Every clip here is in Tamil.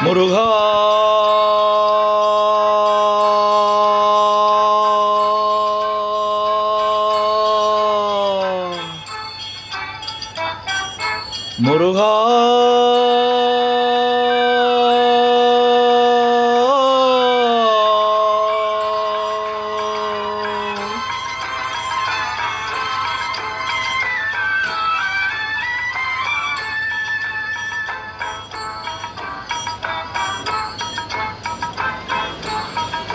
முருகா முருகா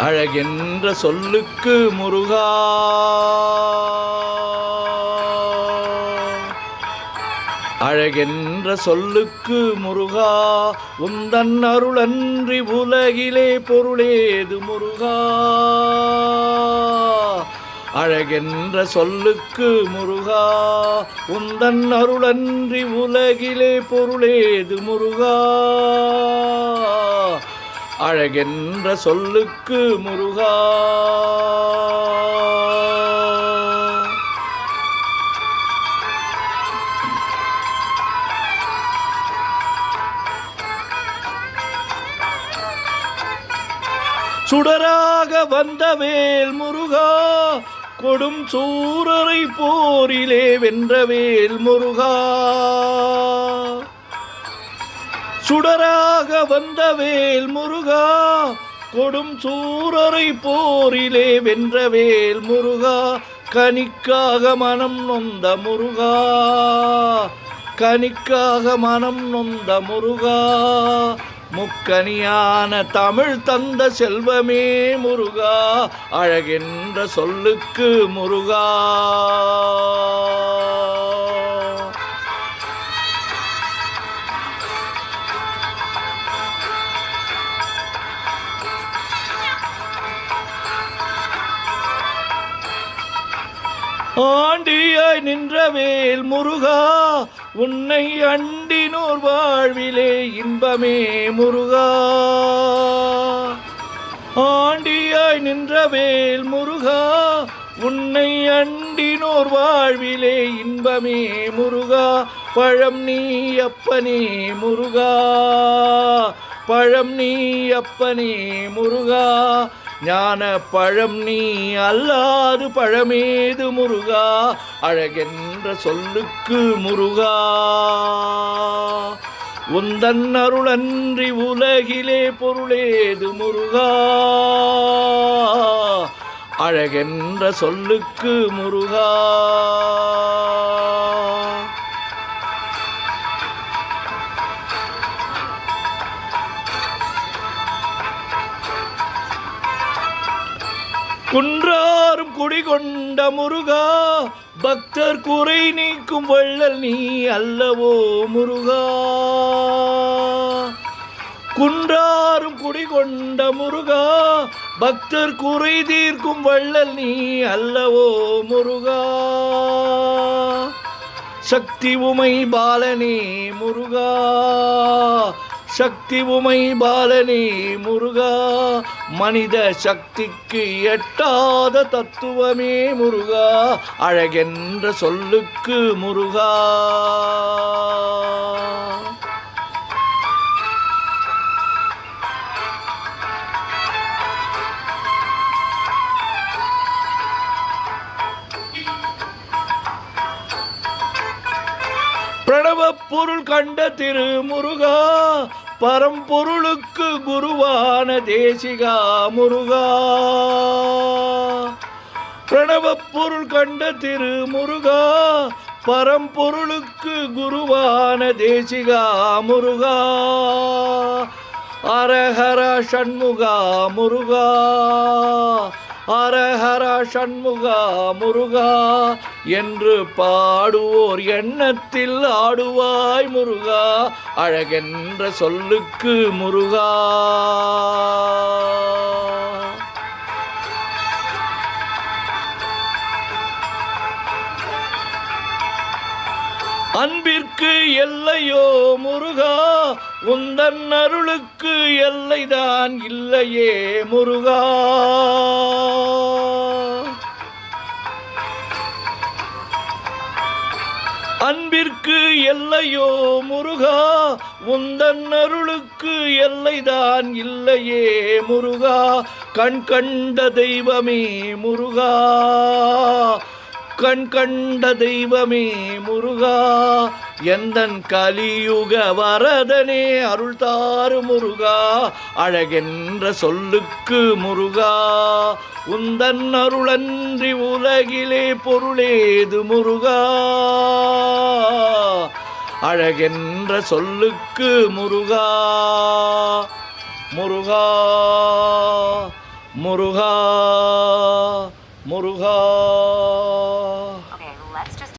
அழகென்ற சொல்லுக்கு முருகா அழகென்ற சொல்லுக்கு முருகா உந்தன் அருளன்றி உலகிலே பொருளேது முருகா அழகென்ற சொல்லுக்கு முருகா உந்தன் அருளன்றி உலகிலே பொருளேது முருகா அழகென்ற சொல்லுக்கு முருகா சுடராக வந்த வேல் முருகா கொடும் சூரரை போரிலே வென்ற வேல் முருகா சுடராக வந்த வேல் முருகா கொடும் சூரரை போரிலே வென்ற வேல் முருகா கனிக்காக மனம் நொந்த முருகா கனிக்காக மனம் நொந்த முருகா முக்கனியான தமிழ் தந்த செல்வமே முருகா அழகென்ற சொல்லுக்கு முருகா ஆண்டியாய் நின்ற வேல் முருகா உன்னை அண்டினோர் வாழ்விலே இன்பமே முருகா ஆண்டியாய் நின்ற வேல் முருகா உன்னை அண்டினோர் வாழ்விலே இன்பமே முருகா பழம் நீ அப்பனே முருகா பழம் நீ அப்பனே முருகா ஞான பழம் நீ அல்லாது பழமேது முருகா அழகென்ற சொல்லுக்கு முருகா உந்தன் அருளன்றி உலகிலே பொருளேது முருகா அழகென்ற சொல்லுக்கு முருகா குன்றாரும் குடிகொண்ட முருகா பக்தர் குறை நீக்கும் வள்ளல் நீ அல்லவோ முருகா குன்றாரும் குடிகொண்ட முருகா பக்தர் குறை தீர்க்கும் வள்ளல் நீ அல்லவோ முருகா சக்தி உமை பாலனே முருகா சக்தி உமை பாலனே முருகா மனித சக்திக்கு எட்டாத தத்துவமே முருகா அழகென்ற சொல்லுக்கு முருகா பிரணவ பொருள் கண்ட திரு முருகா பரம்பொருளுக்கு குருவான தேசிகா முருகா பிரணவ பொருள் கண்ட திரு முருகா பரம்பொருளுக்கு குருவான தேசிகா முருகா அரஹர சண்முகா முருகா அரஹர சண்முகா முருகா என்று பாடுவோர் எண்ணத்தில் ஆடுவாய் முருகா அழகென்ற சொல்லுக்கு முருகா அன்பிற்கு எல்லையோ முருகா உந்தன் அருளுக்கு எல்லைதான் இல்லையே முருகா அன்பிற்கு எல்லையோ முருகா, உந்தன் அருளுக்கு எல்லைதான் இல்லையே முருகா. கண் கண்ட தெய்வமே முருகா, கண் கண்ட தெய்வமே முருகா. எந்தன் கலியுக வரதனே அருள் தாரு முருகா. அழகென்ற சொல்லுக்கு முருகா, உந்தன் அருளன்றி உலகிலே பொருளேது முருகா. அழகென்ற சொல்லுக்கு முருகா, முருகா, முருகா, முருகா.